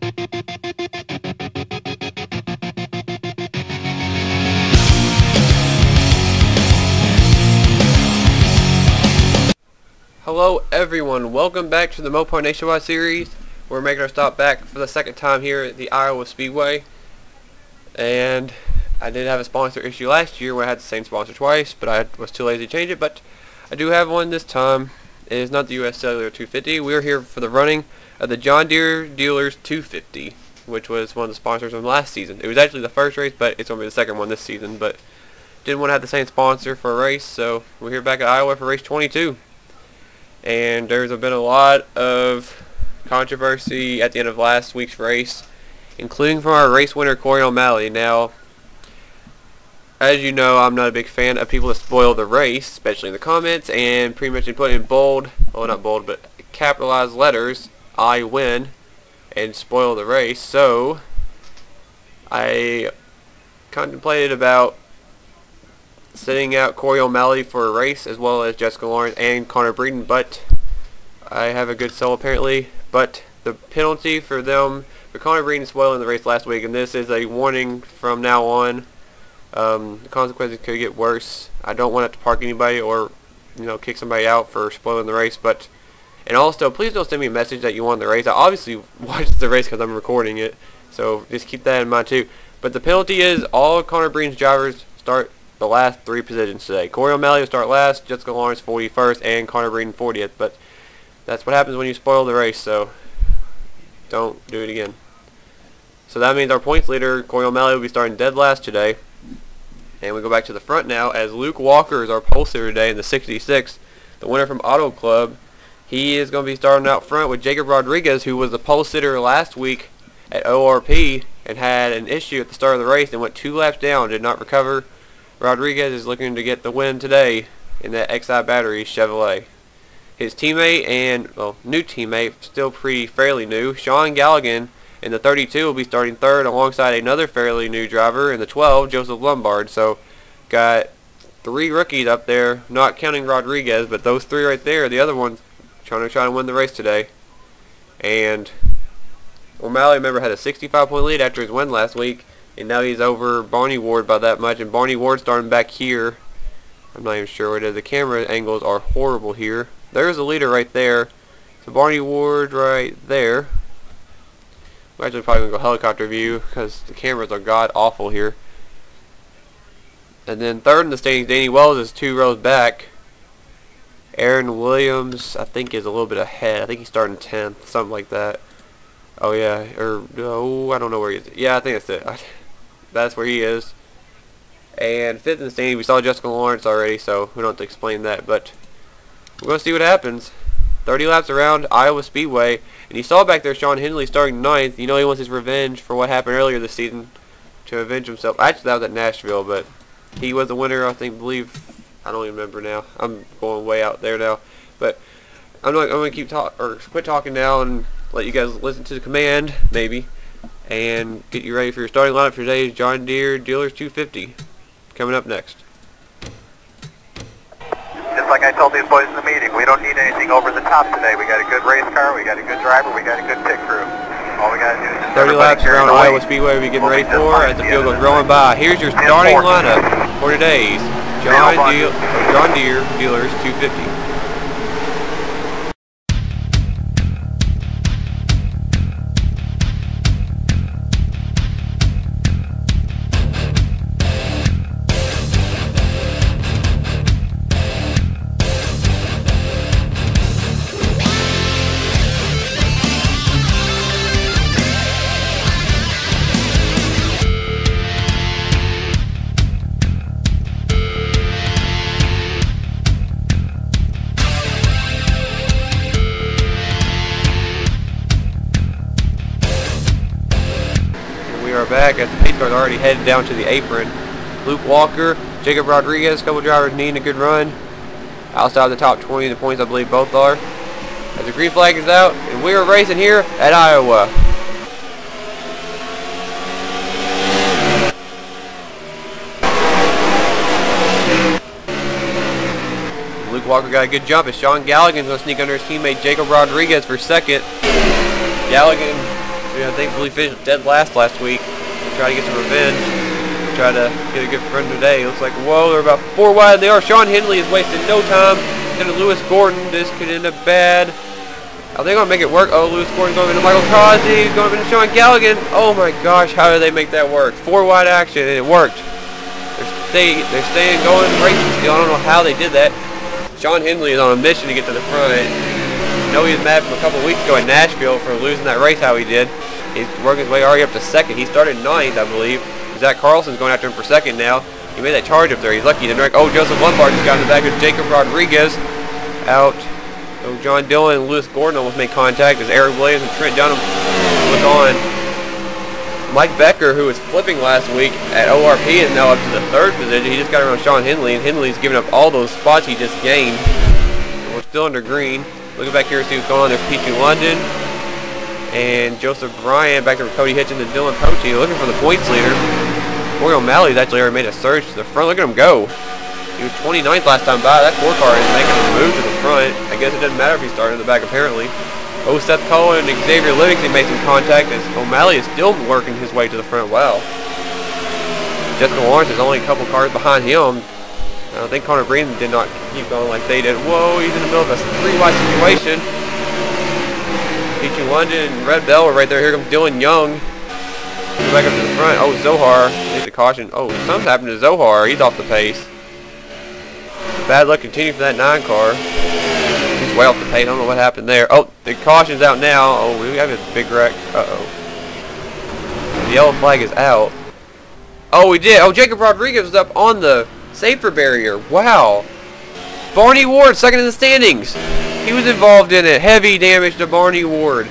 Hello everyone, welcome back to the Mopar Nationwide series. We're making our stop back for the second time here at the Iowa Speedway. And I did have a sponsor issue last year where I had the same sponsor twice, but I was too lazy to change it. But I do have one this time. It is not the US Cellular 250. We are here for the running of the John Deere Dealers 250, which was one of the sponsors from last season. It was actually the first race, but it's going to be the second one this season. But didn't want to have the same sponsor for a race, so we're here back at Iowa for race 22. And there's been a lot of controversy at the end of last week's race, including from our race winner Corey O'Malley. Now, as you know, I'm not a big fan of people that spoil the race, especially in the comments, and pretty much put in bold, well not bold, but capitalized letters, I win, and spoil the race. So, I contemplated about sitting out Corey O'Malley for a race, as well as Jessica Lawrence and Connor Breeden, but I have a good soul apparently. But the penalty for them, for Connor Breeden spoiling the race last week, and this is a warning from now on. The consequences could get worse. I don't want to have to park anybody or, kick somebody out for spoiling the race. But and also, please don't send me a message that you won the race. I obviously watched the race because I'm recording it, so just keep that in mind too. But the penalty is all Connor Breeden's drivers start the last 3 positions today. Corey O'Malley will start last, Jessica Lawrence 41st, and Connor Breeden 40th. But that's what happens when you spoil the race, so don't do it again. So that means our points leader, Corey O'Malley, will be starting dead last today. And we go back to the front now, as Luke Walker is our pole sitter today in the 66, the winner from Auto Club. He is going to be starting out front with Jacob Rodriguez, who was the pole sitter last week at ORP and had an issue at the start of the race and went 2 laps down, did not recover. Rodriguez is looking to get the win today in that XI Battery Chevrolet. His teammate and, new teammate, still fairly new, Sean Galligan in the 32 will be starting third alongside another fairly new driver in the 12, Joseph Lombard. So, got 3 rookies up there, not counting Rodriguez, but those 3 right there, the other ones trying to win the race today. And O'Malley, remember, had a 65-point lead after his win last week. And now he's over Barney Ward by that much. And Barney Ward starting back here. I'm not even sure what it is. The camera angles are horrible here. There's the leader right there. So Barney Ward right there. We're actually probably going to go helicopter view because the cameras are god awful here. And then third in the standings, Danny Wells is 2 rows back. Aaron Williams, I think, is a little bit ahead. I think he's starting 10th, something like that. Oh yeah, I don't know where he is. Yeah, I think that's it. That's where he is. And 5th in the standings, we saw Jessica Lawrence already, so we don't have to explain that. But we're going to see what happens. 30 laps around Iowa Speedway. And you saw back there Sean Henley starting 9th. He wants his revenge for what happened earlier this season to avenge himself. Actually, that was at Nashville, but he was the winner, I believe. I don't even remember now. I'm going way out there now. But I'm going to quit talking now and let you guys listen to the command, maybe, and get you ready for your starting lineup for today's John Deere Dealers 250. Coming up next. Just like I told these boys in the meeting, we don't need anything over the top today. We got a good race car, we got a good driver, we got a good pit crew. All we got to do is just 30 laps around Iowa Speedway we'll be getting ready for as the field goes rolling by. Here's your starting lineup for today's John Deere Dealers 250. Back as the pace car's already headed down to the apron. Luke Walker, Jacob Rodriguez, a couple drivers needing a good run. Outside the top 20 in the points, I believe both are. As the green flag is out, and we are racing here at Iowa. Luke Walker got a good jump, and Sean Galligan's going to sneak under his teammate Jacob Rodriguez for second. Galligan I think we finished dead last week. Try to get some revenge. Try to get a good run today. Looks like, whoa, they're about 4 wide. They are. Sean Henley is wasting no time. Then Lewis Gordon. This could end up bad. Are they going to make it work? Oh, Lewis Gordon's going into Michael Crosby. He's going into Sean Galligan. Oh my gosh, how did they make that work? 4 wide action, and it worked. They're staying going racing still. I don't know how they did that. Sean Henley is on a mission to get to the front. I know he was mad from a couple weeks ago in Nashville for losing that race how he did. He's working his way already up to second. He started 9th, I believe. Zach Carlson's going after him for second now. He made that charge up there. He's lucky he didn't wreck. Oh, Joseph Lombard just got in the back of Jacob Rodriguez. Out. So John Dillon and Lewis Gordon almost made contact as Eric Williams and Trent Dunham look on. Mike Becker, who was flipping last week at ORP, is now up to the 3rd position. He just got around Sean Henley, and Henley's giving up all those spots he just gained. And we're still under green. Looking back here to see what's going on. There's P2 London and Joseph Bryant back there with Cody Hitchens and Dylan Poche looking for the points leader. Corey O'Malley's actually already made a surge to the front. Look at him go. He was 29th last time by. That 4 car is making a move to the front. I guess it doesn't matter if he started in the back apparently. Oh, Seth Cullen and Xavier Livingston made some contact as O'Malley is still working his way to the front. Wow. Jessica Lawrence is only a couple cars behind him. I think Connor Breen did not keep going like they did. Whoa, he's in the middle of a 3-wide situation. P2 London and Red Bell are right there. Here comes Dylan Young. Go back up to the front. Oh, Zohar needs a caution. Oh, something's happened to Zohar. He's off the pace. Bad luck continued for that 9 car. He's way off the pace. I don't know what happened there. Oh, the caution's out now. Oh, we have a big wreck. Uh-oh. The yellow flag is out. Oh, we did. Oh, Jacob Rodriguez was up on the safer barrier. Wow. Barney Ward, second in the standings. He was involved in it. Heavy damage to Barney Ward.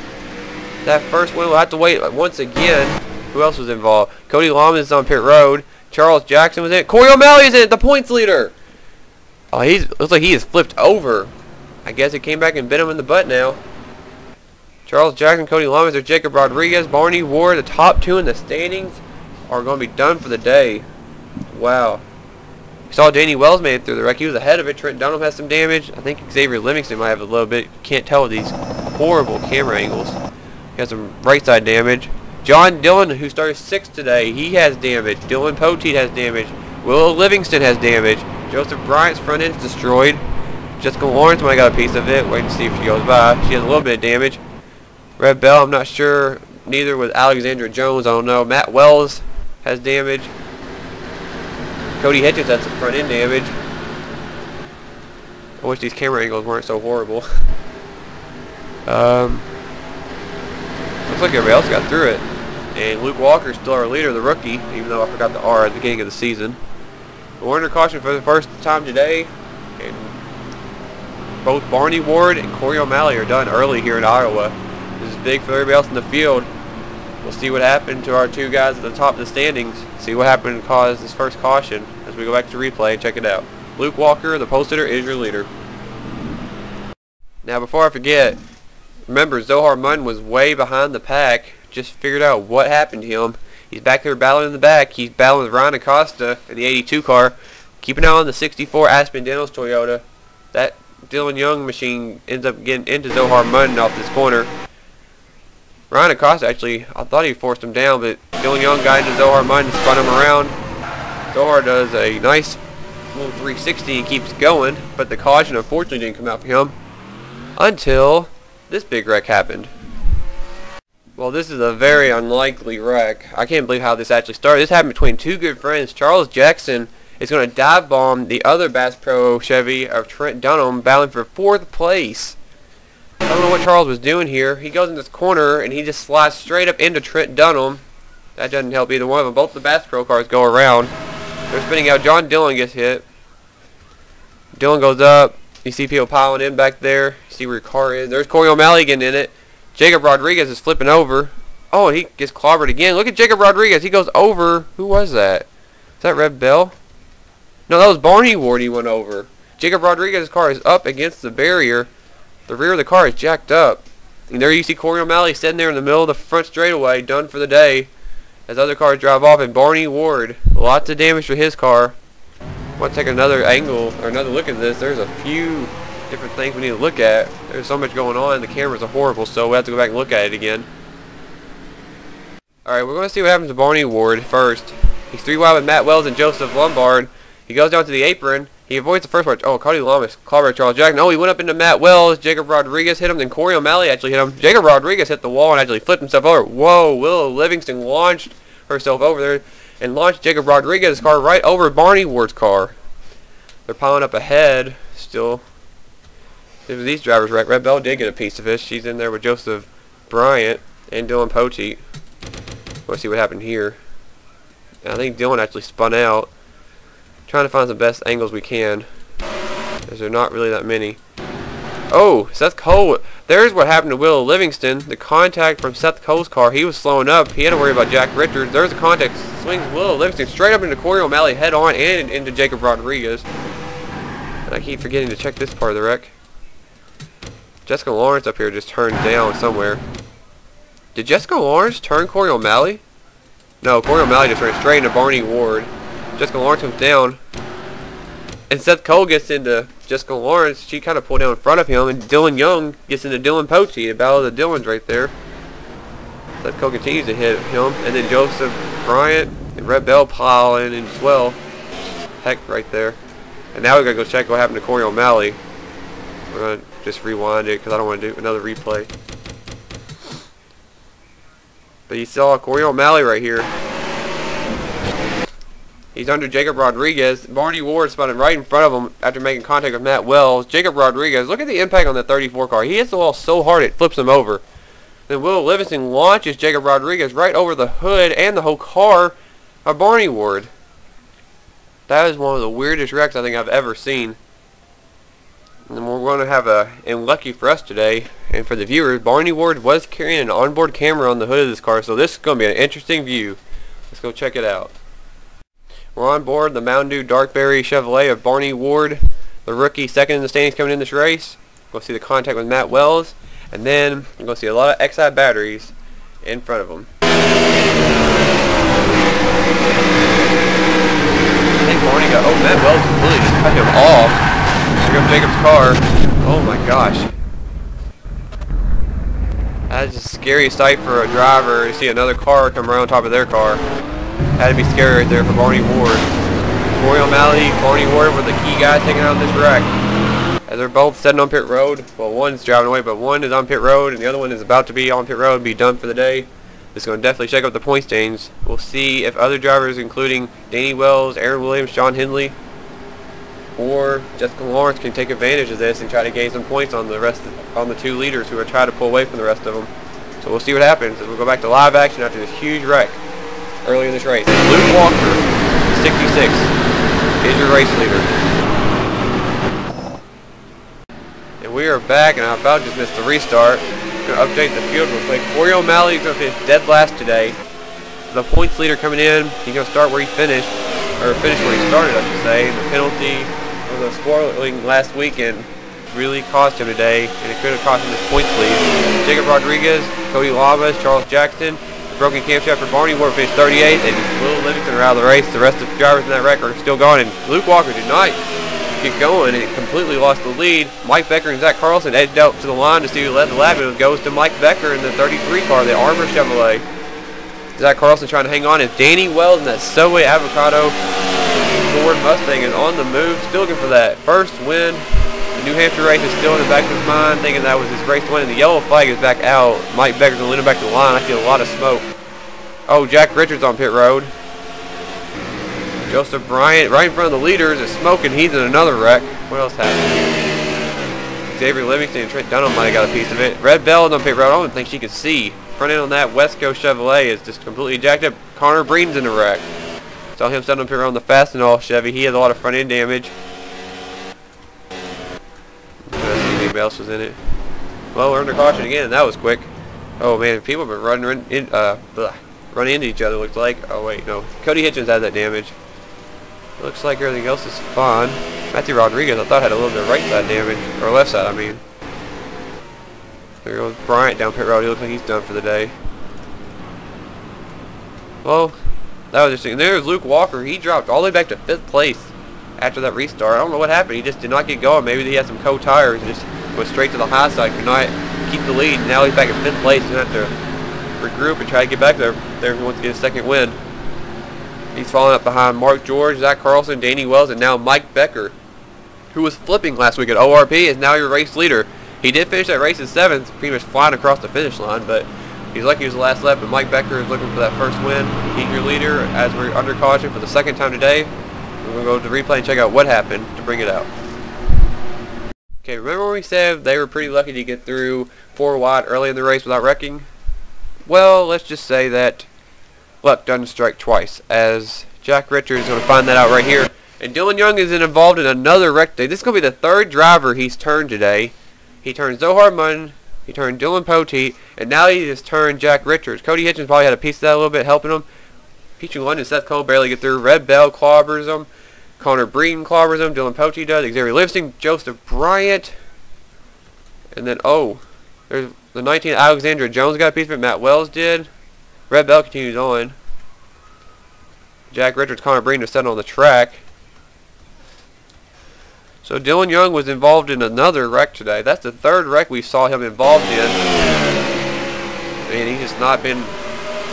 That first one, we'll have to wait once again. Who else was involved? Cody Lawman is on pit road. Charles Jackson was in it. Corey O'Malley is in it, the points leader. Oh, looks like he is flipped over. I guess it came back and bit him in the butt now. Charles Jackson, Cody Lawman, there's Jacob Rodriguez, Barney Ward. The top 2 in the standings are going to be done for the day. Wow. You saw Danny Wells made it through the wreck. He was ahead of it. Trent Dunham has some damage. I think Xavier Livingston might have a little bit. Can't tell with these horrible camera angles. He has some right side damage. John Dillon, who started 6th today, he has damage. Dylan Poteet has damage. Will Livingston has damage. Joseph Bryant's front end's destroyed. Jessica Lawrence might have got a piece of it. Wait and see if she goes by. She has a little bit of damage. Red Bell, I'm not sure. Neither with Alexandra Jones. I don't know. Matt Wells has damage. Cody Hitchens had some front end damage. I wish these camera angles weren't so horrible. Looks like everybody else got through it. And Luke Walker's still our leader, the rookie, even though I forgot the R at the beginning of the season. We're under caution for the first time today. And both Barney Ward and Corey O'Malley are done early here in Iowa. This is big for everybody else in the field. We'll see what happened to our 2 guys at the top of the standings. See what happened and caused this first caution as we go back to replay and check it out. Luke Walker, the post hitter, is your leader. Now before I forget, remember Zohar Munn was way behind the pack. Just figured out what happened to him. He's back there battling in the back. He's battling with Ryan Acosta in the 82 car. Keep an eye on the 64 Aspen Dental's Toyota. That Dylan Young machine ends up getting into Zohar Munn off this corner. Ryan Acosta actually, I thought he forced him down, but Dylan Young got into Zohar Munn and spun him around. Zohar does a nice little 360 and keeps going, but the caution unfortunately didn't come out for him until this big wreck happened. Well, this is a very unlikely wreck. I can't believe how this actually started. This happened between 2 good friends. Charles Jackson is going to dive bomb the other Bass Pro Chevy of Trent Dunham, battling for 4th place. I don't know what Charles was doing here. He goes in this corner and he just slides straight up into Trent Dunham. That doesn't help either one of them. Both the Bass Pro cars go around. They're spinning out. John Dillon gets hit. Dillon goes up. You see people piling in back there. You see where your car is. There's Corey O'Malley getting in it. Jacob Rodriguez is flipping over. Oh, and he gets clobbered again. Look at Jacob Rodriguez. He goes over. Who was that? Is that Red Bell? No, that was Barney Ward he went over. Jacob Rodriguez's car is up against the barrier. The rear of the car is jacked up. And there you see Corey O'Malley sitting there in the middle of the front straightaway, done for the day. As other cars drive off, and Barney Ward, lots of damage for his car. I want to take another angle, or another look at this. There's a few different things we need to look at. There's so much going on. The cameras are horrible, so we have to go back and look at it again. Alright, we're going to see what happens to Barney Ward first. He's 3 wide with Matt Wells and Joseph Lombard. He goes down to the apron. He avoids the first one. Oh, Cody Lamas, Clobber Charles Jackson. Oh, he went up into Matt Wells. Jacob Rodriguez hit him. Then Corey O'Malley actually hit him. Jacob Rodriguez hit the wall and actually flipped himself over. Whoa, Willow Livingston launched herself over there and launched Jacob Rodriguez's car right over Barney Ward's car. They're piling up ahead still. These drivers wrecked. Red Bell did get a piece of it. She's in there with Joseph Bryant and Dylan Poteet. Let's see what happened here. And I think Dylan actually spun out. Trying to find the best angles we can, as there are not really that many. Oh, Seth Cole. There's what happened to Will Livingston. The contact from Seth Cole's car. He was slowing up. He had to worry about Jack Richards. There's a contact. Swings Will Livingston straight up into Corey O'Malley head on and into Jacob Rodriguez. And I keep forgetting to check this part of the wreck. Jessica Lawrence up here just turned down somewhere. Did Jessica Lawrence turn Corey O'Malley? No, Corey O'Malley just ran straight into Barney Ward. Jessica Lawrence comes down, and Seth Cole gets into Jessica Lawrence. She kind of pulled down in front of him, and Dylan Young gets into Dylan Poteet. The battle of the Dylans right there. Seth Cole continues to hit him, and then Joseph Bryant and Red Bell pile in as well. Heck, right there. And now we gotta go check what happened to Corey O'Malley. We're gonna just rewind it because I don't want to do another replay. But you saw Corey O'Malley right here. He's under Jacob Rodriguez. Barney Ward spun right in front of him after making contact with Matt Wells. Jacob Rodriguez, look at the impact on the 34 car. He hits the wall so hard it flips him over. Then Will Livingston launches Jacob Rodriguez right over the hood and the whole car of Barney Ward. That is one of the weirdest wrecks I think I've ever seen. And we're going to have and lucky for us today, and for the viewers, Barney Ward was carrying an onboard camera on the hood of this car, so this is going to be an interesting view. Let's go check it out. We're on board the Mountain Dew Darkberry Chevrolet of Barney Ward, the rookie second in the standings coming in this race. We'll see the contact with Matt Wells, and then we're going to see a lot of XI batteries in front of him. I think Barney got, oh, Matt Wells really just cut him off. Here comes Jacob's car. Oh my gosh. That's a scary sight for a driver to see another car come around top of their car. Had to be scary right there for Barney Ward. Corey O'Malley, Barney Ward were the key guys taking out this wreck. As they're both sitting on pit road. Well, one's driving away, but one is on pit road, and the other one is about to be on pit road and be done for the day. This is going to definitely shake up the point standings. We'll see if other drivers, including Danny Wells, Aaron Williams, Sean Hindley, or Jessica Lawrence, can take advantage of this and try to gain some points on the rest on the two leaders who are trying to pull away from the rest of them. So we'll see what happens as we go back to live action after this huge wreck early in this race. Luke Walker, 66, is your race leader. And we are back, and I about just missed the restart. I'm going to update the field real quick. Corey O'Malley is going to finish dead last today. The points leader coming in, he's going to start where he finished, or finish where he started, I should say. The penalty for the spoiling last weekend really cost him today, and it could have cost him his points lead. Jacob Rodriguez, Cody Lamas, Charles Jackson, broken camshaft for Barney Ward finished 38th, and Will Livingston are out of the race. The rest of the drivers in that wreck are still gone, and Luke Walker did not get going and completely lost the lead. Mike Becker and Zach Carlson edged out to the line to see who led the lap, and it goes to Mike Becker in the 33 car, the Arbor Chevrolet. Zach Carlson trying to hang on, and Danny Wells in that Subway Avocado Ford Mustang is on the move, still looking for that first win. The New Hampshire race is still in the back of his mind, thinking that was his race to win, and the yellow flag is back out. Mike Becker's going to lead him back to the line. I see a lot of smoke. Oh, Jack Richards on pit road. Joseph Bryant right in front of the leaders is smoking. He's in another wreck. What else happened? Xavier Livingston and Trent Dunham might have got a piece of it. Red Bell is on pit road. I don't think she could see. Front end on that West Coast Chevrolet is just completely jacked up. Connor Breen's in the wreck. Saw him sitting up here on the Fastenal Chevy. He has a lot of front end damage. Let's see if anybody else was in it. Well, we're under caution again, and that was quick. Oh man, people have been running into each other, looks like. Oh wait, no. Cody Hitchens had that damage. Looks like everything else is fine. Matthew Rodriguez, I thought, had a little bit of right side damage, or left side, I mean. There goes Bryant down pit road. He looks like he's done for the day. Well, that was interesting. There's Luke Walker. He dropped all the way back to 5th place after that restart. I don't know what happened. He just did not get going. Maybe he had some co-tires and just went straight to the high side. Could not keep the lead. Now he's back in 5th place. He's going to have to regroup and try to get back there if he wants to get a second win. He's falling up behind Mark George, Zach Carlson, Danny Wells, and now Mike Becker, who was flipping last week at ORP, is now your race leader. He did finish that race in 7th, pretty much flying across the finish line, but he's lucky it was the last lap, and Mike Becker is looking for that first win. He's your leader as we're under caution for the second time today. We're going to go to the replay and check out what happened to bring it out. Okay, remember when we said they were pretty lucky to get through 4 wide early in the race without wrecking? Well, let's just say that luck doesn't strike twice, as Jack Richards is going to find that out right here. And Dylan Young is involved in another wreck today. This is going to be the 3rd driver he's turned today. He turned Zohar Munn, he turned Dylan Poteet, and now he just turned Jack Richards. Cody Hitchens probably had a piece of that a little bit, helping him. Peachy London, Seth Cole barely get through. Red Bell clobbers him. Connor Breeden clobbers him. Dylan Poteet does. Xavier Livingston, Joseph Bryant. And then, there's the 19th Alexandra Jones got a piece of it. Matt Wells did. Red Bell continues on. Jack Richards, Connor Breeden are setting on the track. So Dylan Young was involved in another wreck today. That's the 3rd wreck we saw him involved in. And he's just not been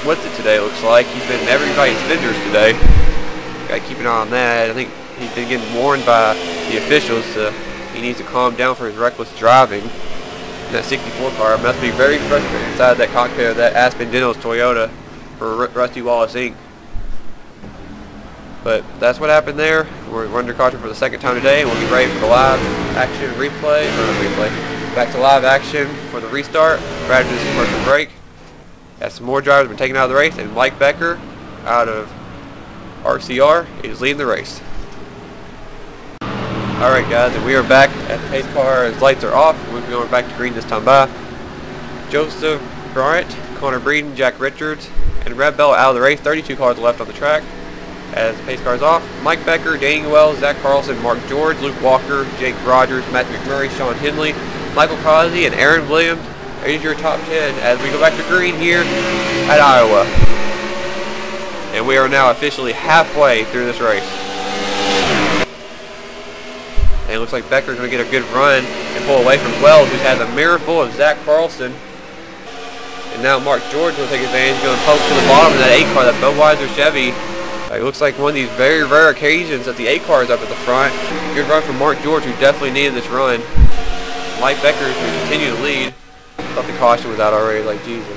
with it today, it looks like. He's been in everybody's fenders today. Gotta keep an eye on that. I think he's been getting warned by the officials he needs to calm down for his reckless driving. And that 64 car must be very frustrating inside that cockpit of that Aspen Dennos Toyota for Rusty Wallace Inc. But that's what happened there. We're under caution for the 2nd time today, and we'll get ready for the live action replay. Back to live action for the restart. Right after this commercial break. As some more drivers have been taken out of the race, and Mike Becker out of RCR is leading the race. Alright guys, and we are back at the pace car. His lights are off. We'll be going back to green this time by. Joseph Bryant, Connor Breeden, Jack Richards, and Red Bell out of the race. 32 cars left on the track. As the pace car is off, Mike Becker, Danny Wells, Zach Carlson, Mark George, Luke Walker, Jake Rogers, Matthew McMurray, Sean Henley, Michael Causey, and Aaron Williams. Here's your top 10 as we go back to green here at Iowa. And we are now officially halfway through this race. And it looks like Becker's going to get a good run and pull away from Wells, who's had a mirror full of Zach Carlson. And now Mark George will take advantage, going to poke to the bottom of that 8 car, that Budweiser Chevy. It looks like one of these very rare occasions that the 8 car is up at the front. Good run from Mark George, who definitely needed this run. Mike Becker will continue to lead. I thought the caution was out already, like Jesus.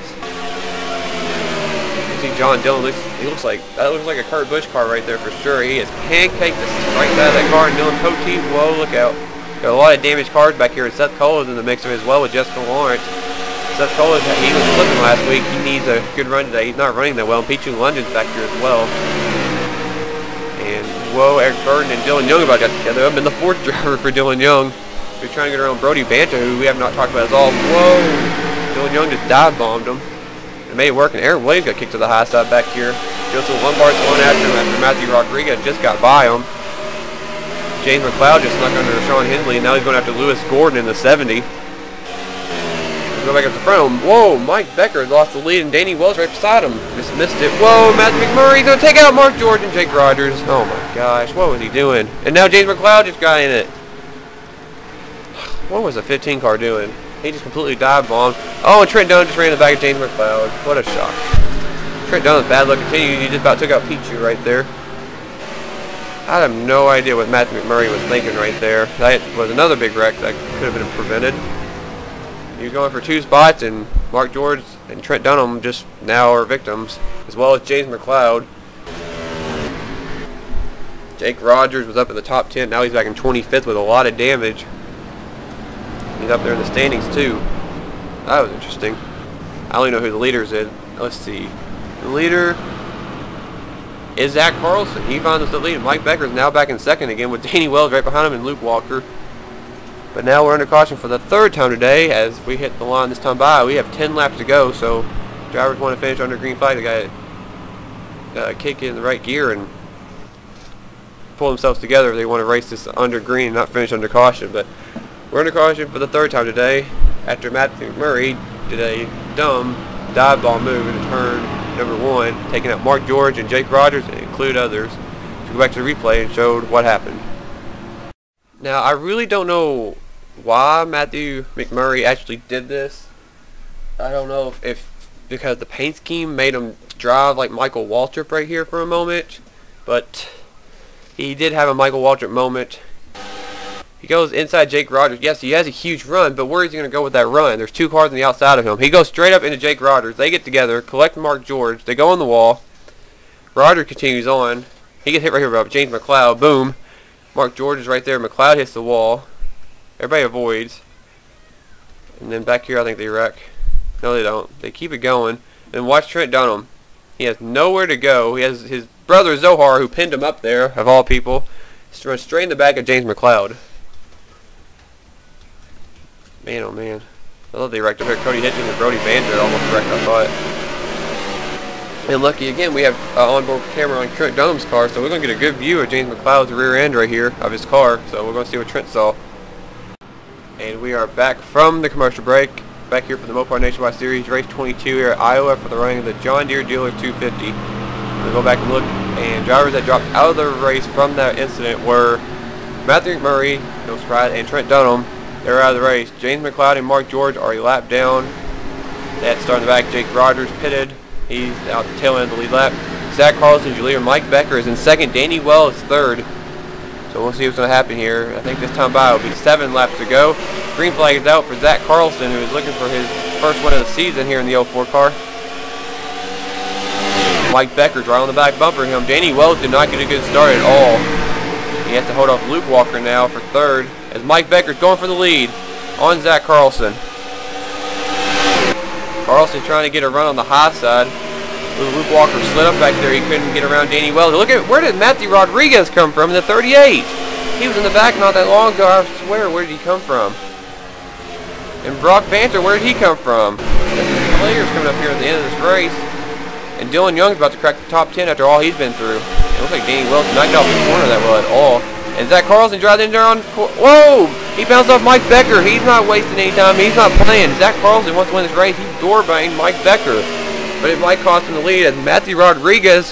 You see John Dillon, that looks like a Kurt Busch car right there for sure. He has pancaked this right side of that car, and Dylan Poteet, whoa, look out. Got a lot of damaged cars back here, and Seth Cole is in the mix as well with Jessica Lawrence. Seth Cole, he was flipping last week. He needs a good run today. He's not running that well. And Peachy London's back here as well. And whoa, Eric Burton and Dylan Young about got together. I've been the 4th driver for Dylan Young. We're trying to get around Brody Banta, who we have not talked about at all. Whoa! Dylan Young just dive bombed him. It made it work, and Aaron Williams got kicked to the high side back here. Joseph Lombard's going after him after Matthew Rodriguez just got by him. James McLeod just snuck under Sean Henley, and now he's going after Lewis Gordon in the 70. Go back up the front of him. Whoa, Mike Becker lost the lead, and Danny Wells right beside him. Just missed it. Whoa, Matthew McMurray's going to take out Mark George and Jake Rogers. Oh my gosh, what was he doing? And now James McLeod just got in it. What was the 15 car doing? He just completely dive bombed. Oh, and Trent Dunn just ran in the back of James McLeod. What a shock. Trent Dunn's bad luck continued. He just about took out Pichu right there. I have no idea what Matthew McMurray was thinking right there. That was another big wreck that could have been prevented. He was going for 2 spots, and Mark George and Trent Dunham just now are victims, as well as James McLeod. Jake Rogers was up in the top 10. Now he's back in 25th with a lot of damage. He's up there in the standings too. That was interesting. I don't even know who the leader is. Let's see. The leader is Zach Carlson. He found us the lead. Mike Becker is now back in 2nd again with Danny Wells right behind him and Luke Walker. But now we're under caution for the 3rd time today as we hit the line this time by. We have 10 laps to go, so drivers want to finish under green flag. They got to kick in the right gear and pull themselves together if they want to race this under green and not finish under caution. But we're under caution for the 3rd time today after Matthew McMurray did a dumb dive ball move in turn number 1, taking out Mark George and Jake Rogers and include others. To go back to the replay and showed what happened. Now, I really don't know why Matthew McMurray actually did this. I don't know if because the paint scheme made him drive like Michael Waltrip right here for a moment. But he did have a Michael Waltrip moment. He goes inside Jake Rogers. Yes, he has a huge run, but where is he going to go with that run? There's 2 cars on the outside of him. He goes straight up into Jake Rogers. They get together, collect Mark George. They go on the wall. Rogers continues on. He gets hit right here by James McLeod. Boom. Mark George is right there. McLeod hits the wall. Everybody avoids. And then back here I think they wreck. No, they don't. They keep it going. And watch Trent Dunham. He has nowhere to go. He has his brother Zohar, who pinned him up there, of all people. Runs straight in the back of James McLeod. Man, oh man. I thought they wrecked up here. Cody Hitchens and Brody Banter almost wrecked, I thought. And lucky again, we have onboard camera on Trent Dunham's car, so we're going to get a good view of James McLeod's rear end right here of his car. So we're going to see what Trent saw. And we are back from the commercial break. Back here for the Mopar Nationwide Series, race 22 here at Iowa for the running of the John Deere Dealer 250. We'll go back and look, and drivers that dropped out of the race from that incident were Matthew McMurray, no surprise, and Trent Dunham. They're out of the race. James McLeod and Mark George are a lap down. They had to start in the back. Jake Rogers pitted. He's out the tail end of the lead lap. Zach Carlson, Julia, Mike Becker is in second. Danny Wells is third. So we'll see what's going to happen here. I think this time by will be 7 laps to go. Green flag is out for Zach Carlson, who is looking for his first win of the season here in the 04 car. Mike Becker's right on the back bumper of him. Danny Wells did not get a good start at all. He has to hold off Luke Walker now for third, as Mike Becker's going for the lead on Zach Carlson. Carlson trying to get a run on the high side. Luke Walker slid up back there. He couldn't get around Danny Wells. Look at, where did Matthew Rodriguez come from in the 38? He was in the back not that long ago. I swear, where did he come from? And Brock Banter, where did he come from? Players coming up here at the end of this race. And Dylan Young's about to crack the top 10 after all he's been through. It looks like Danny Wells did not get off the corner that well at all. And Zach Carlson drives in there on... Whoa! He bounced off Mike Becker. He's not wasting any time. He's not playing. Zach Carlson wants to win this race. He door banged Mike Becker. But it might cost him the lead, as Matthew Rodriguez,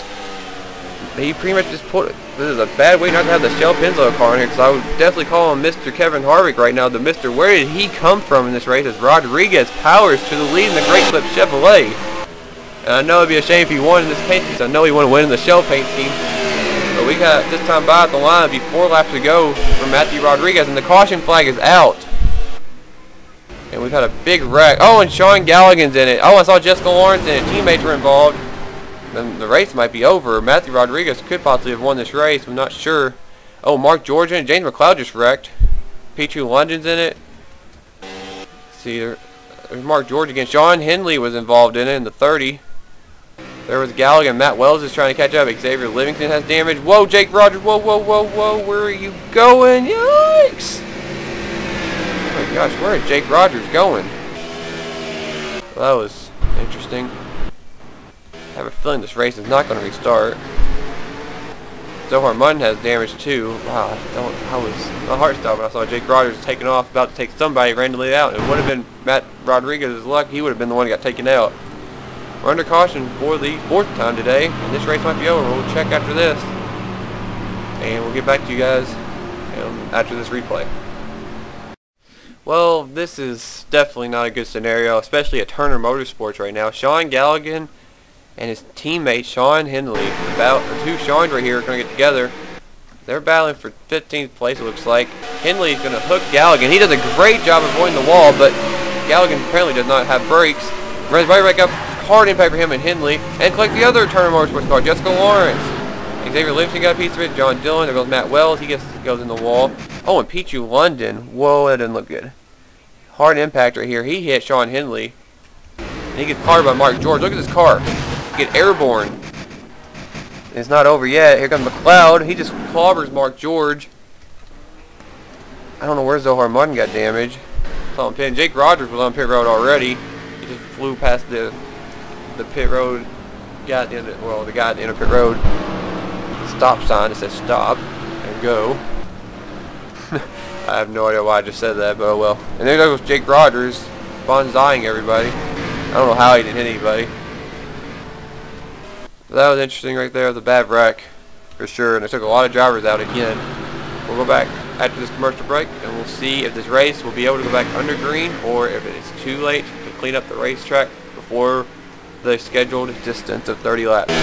he pretty much just put... This is a bad way not to have the Shell Pennzoil car in here, because I would definitely call him Mr. Kevin Harvick right now. The Mr. Where did he come from in this race, as Rodriguez powers to the lead in the Great Clip Chevrolet. And I know it'd be a shame if he won in this paint scheme. I know he wouldn't win in the Shell paint scheme. But we got this time by at the line. It'd be 4 laps to go for Matthew Rodriguez, and the caution flag is out. And we've had a big wreck. Oh, and Sean Galligan's in it. Oh, I saw Jessica Lawrence in it. Teammates were involved. Then the race might be over. Matthew Rodriguez could possibly have won this race. I'm not sure. Oh, Mark George in it. James McLeod just wrecked. P2 London's in it. Let's see, there's Mark George again. Sean Henley was involved in it in the 30. There was Galligan. Matt Wells is trying to catch up. Xavier Livingston has damage. Whoa, Jake Rogers. Whoa, whoa, whoa, whoa. Where are you going? Yikes. Oh my gosh, where is Jake Rogers going? Well, that was interesting. I have a feeling this race is not going to restart. Zohar Munn has damage too. Wow, my heart stopped when I saw Jake Rogers taking off, about to take somebody randomly out. It would have been Matt Rodriguez's luck. He would have been the one who got taken out. We're under caution for the 4th time today, and this race might be over. We'll check after this, and we'll get back to you guys after this replay. Well, this is definitely not a good scenario, especially at Turner Motorsports right now. Sean Galligan and his teammate Sean Henley, the 2 Seans right here, are going to get together. They're battling for 15th place, it looks like. Henley is going to hook Galligan. He does a great job of avoiding the wall, but Galligan apparently does not have brakes. Runs right back up, hard impact for him and Henley, and collect the other Turner Motorsports car, Jessica Lawrence. Xavier Livingston got a piece of it. John Dillon. There goes Matt Wells. He goes in the wall. Oh, and P2 London. Whoa, that didn't look good. Hard impact right here. He hit Sean Henley. And he gets clobbered by Mark George. Look at this car. Get airborne. It's not over yet. Here comes McLeod. He just clobbers Mark George. I don't know where Zohar Munn got damaged. Saw him pin. Jake Rogers was on pit road already. He just flew past the pit road. The guy at the end of pit road. Stop sign that says stop and go. I have no idea why I just said that, but oh well. And there goes Jake Rogers, bonsaiing everybody. I don't know how he didn't hit anybody. But that was interesting right there. It was a bad wreck, for sure. And it took a lot of drivers out again. We'll go back after this commercial break, and we'll see if this race will be able to go back under green, or if it's too late to clean up the racetrack before the scheduled distance of 30 laps.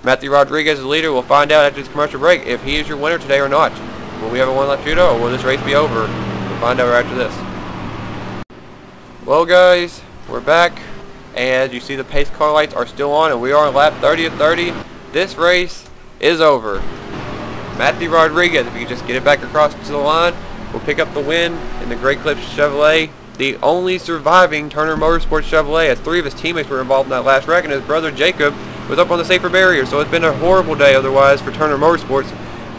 Matthew Rodriguez is the leader. We'll find out after this commercial break if he is your winner today or not. Will we have a one-lap shootout, or will this race be over? We'll find out right after this. Well, guys, we're back. As you see, the pace car lights are still on, and we are on lap 30 of 30. This race is over. Matthew Rodriguez, if he can just get it back across to the line, will pick up the win in the Great Clips Chevrolet, the only surviving Turner Motorsports Chevrolet, as 3 of his teammates were involved in that last wreck, and his brother Jacob was up on the safer barrier. So it's been a horrible day otherwise for Turner Motorsports,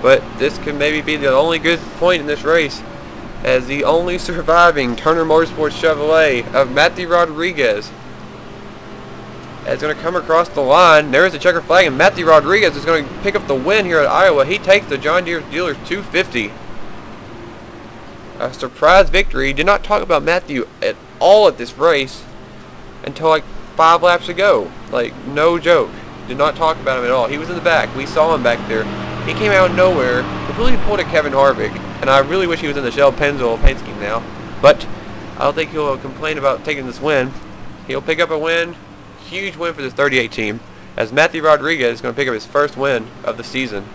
but this can maybe be the only good point in this race, as the only surviving Turner Motorsports Chevrolet of Matthew Rodriguez is going to come across the line. There is the checker flag, and Matthew Rodriguez is going to pick up the win here at Iowa. He takes the John Deere Dealers 250. A surprise victory. Did not talk about Matthew at all at this race until like 5 laps ago. Like, no joke. Did not talk about him at all. He was in the back. We saw him back there. He came out of nowhere, completely pulled a Kevin Harvick, and I really wish he was in the Shell Pennzoil paint scheme now. But I don't think he'll complain about taking this win. He'll pick up a win. Huge win for this 38 team, as Matthew Rodriguez is going to pick up his first win of the season.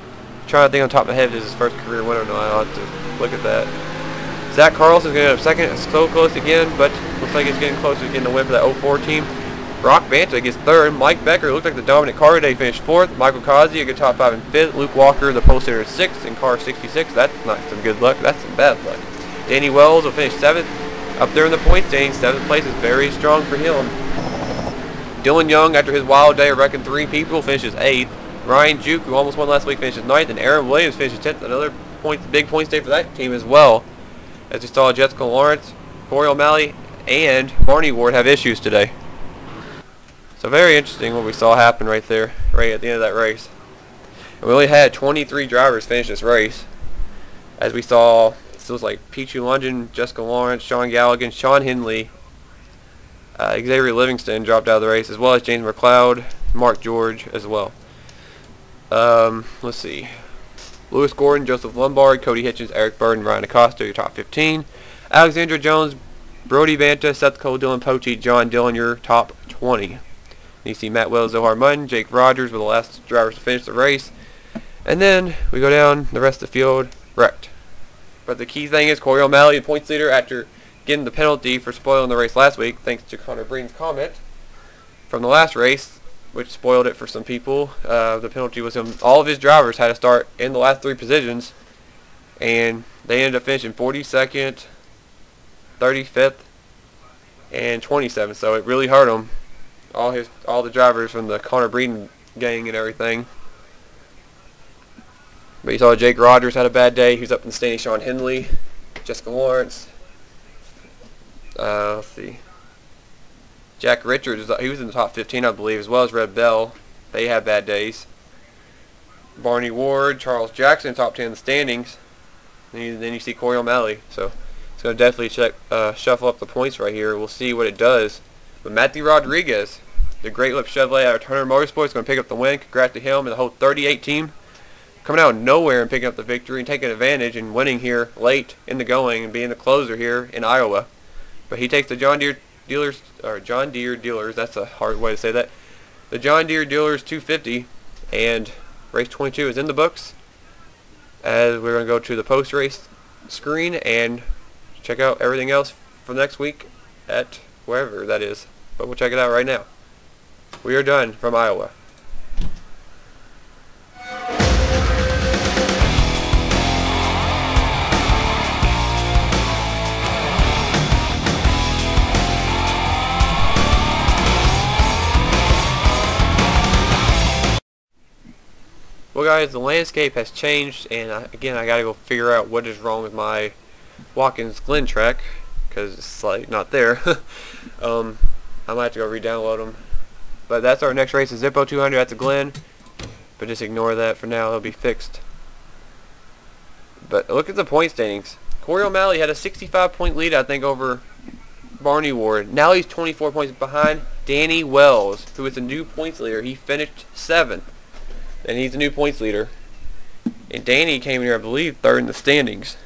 I'm trying to think on top of my head if this is his first career win or not. I'll have to look at that. Zach Carlson's going to end up second. It's so close again, but looks like he's getting closer to getting the win for that 04 team. Brock Banta gets third. Mike Becker looked like the dominant car today, finished fourth. Michael Kazi, a good top 5 and fifth. Luke Walker, the pole sitter, sixth in car 66. That's not some good luck. That's some bad luck. Danny Wells will finish seventh. Up there in the point standings, 7th place is very strong for him. Dylan Young, after his wild day of wrecking 3 people, finishes 8th. Ryan Juke, who almost won last week, finishes 9th. And Aaron Williams finishes 10th. Another big points day for that team as well. As we saw Jessica Lawrence, Corey O'Malley, and Barney Ward have issues today. So very interesting what we saw happen right there, right at the end of that race. And we only had 23 drivers finish this race. As we saw, it was like Pichu Lundgren, Jessica Lawrence, Sean Galligan, Sean Henley, Xavier Livingston dropped out of the race, as well as James McLeod, Mark George as well. Let's see. Lewis Gordon, Joseph Lombard, Cody Hitchens, Eric Bird, and Ryan Acosta, your top 15. Alexandra Jones, Brody Banta, Seth Cole, Dylan Poche, John Dillon, your top 20. And you see Matt Wells, Zohar Munn, Jake Rogers were the last drivers to finish the race. And then we go down, the rest of the field wrecked. But the key thing is Corey O'Malley, the points leader, after getting the penalty for spoiling the race last week, thanks to Connor Breen's comment from the last race, which spoiled it for some people. The penalty was all of his drivers had to start in the last 3 positions, and they ended up finishing 42nd, 35th, and 27th. So it really hurt him. All the drivers from the Connor Breen gang and everything. But you saw Jake Rogers had a bad day. He was up in the standing. Sean Henley, Jessica Lawrence. Let's see. Jack Richards, he was in the top 15, I believe, as well as Red Bell. They had bad days. Barney Ward, Charles Jackson, top 10 in the standings. Then you see Corey O'Malley. So it's going to definitely shuffle up the points right here. We'll see what it does. But Matthew Rodriguez, the Great Clips Chevrolet out of Turner Motorsports, is going to pick up the win. Congrats to him and the whole 38 team. Coming out of nowhere and picking up the victory and taking advantage and winning here late in the going and being the closer here in Iowa. But he takes the John Deere Dealers, that's a hard way to say that, the John Deere Dealers 250, and race 22 is in the books. As we're going to go to the post-race screen and check out everything else for next week at wherever that is. But we'll check it out right now. We are done from Iowa. Well, guys, the landscape has changed, and again, I gotta go figure out what is wrong with my Watkins Glen track, because it's like not there. I might have to go re-download them. But that's our next race, is Zippo 200 at the Glen. But just ignore that for now; it'll be fixed. But look at the point standings. Corey O'Malley had a 65-point lead, I think, over Barney Ward. Now he's 24 points behind Danny Wells, who is the new points leader. He finished 7th. And he's the new points leader. And Danny came here, I believe, 3rd in the standings.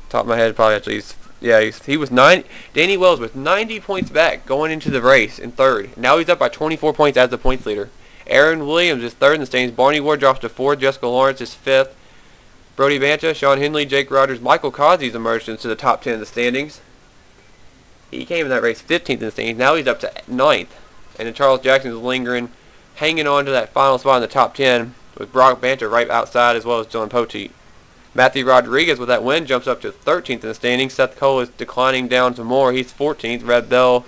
Top of my head, probably actually he's Yeah, he was Danny Wells was 90 points back going into the race in third. Now he's up by 24 points as the points leader. Aaron Williams is third in the standings. Barney Ward drops to fourth. Jessica Lawrence is fifth. Brody Banta, Sean Henley, Jake Rogers, Michael Causey's emerged into the top 10 in the standings. He came in that race 15th in the standings. Now he's up to 9th. And then Charles Jackson is lingering, hanging on to that final spot in the top 10 with Brock Banta right outside, as well as Dylan Poteet. Matthew Rodriguez with that win jumps up to 13th in the standings. Seth Cole is declining down some more. He's 14th. Red Bell,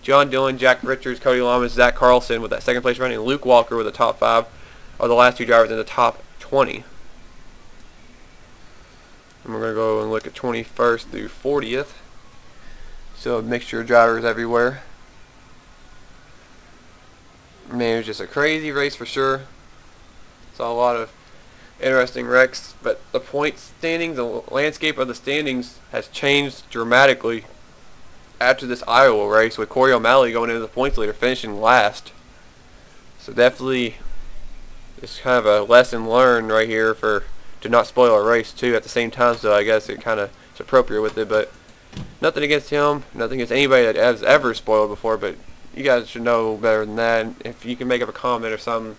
John Dillon, Jack Richards, Cody Lamas, Zach Carlson with that second place running, and Luke Walker with the top 5 are the last two drivers in the top 20. And we're going to go and look at 21st through 40th. So a mixture of drivers everywhere. Man, it was just a crazy race for sure. Saw a lot of interesting wrecks, but the point standings, the landscape of the standings has changed dramatically after this Iowa race, with Corey O'Malley going into the points leader, finishing last. So definitely it's kind of a lesson learned right here to not spoil a race too at the same time, so I guess it kind of is appropriate with it. But nothing against him, nothing against anybody that has ever spoiled before, but you guys should know better than that. If you can make up a comment or something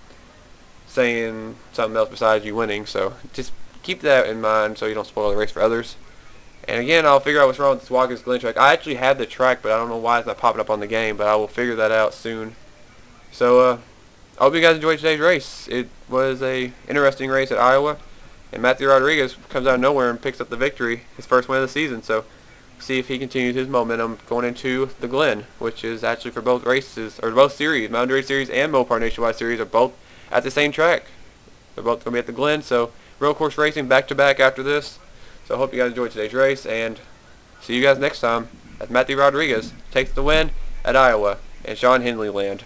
saying something else besides you winning, so just keep that in mind so you don't spoil the race for others. And again, I'll figure out what's wrong with this Watkins Glen track. I actually had the track, but I don't know why it's not popping up on the game, but I will figure that out soon. So I hope you guys enjoyed today's race. It was a interesting race at Iowa, and Matthew Rodriguez comes out of nowhere and picks up the victory, his first win of the season. So see if he continues his momentum going into the Glen, which is actually for both races, or both series, Mountain Deere Series and Mopar Nationwide Series are both at the same track. They're both going to be at the Glen, so real course racing back-to-back after this. So I hope you guys enjoyed today's race, and see you guys next time as Matthew Rodriguez takes the win at Iowa and Sean Henley land.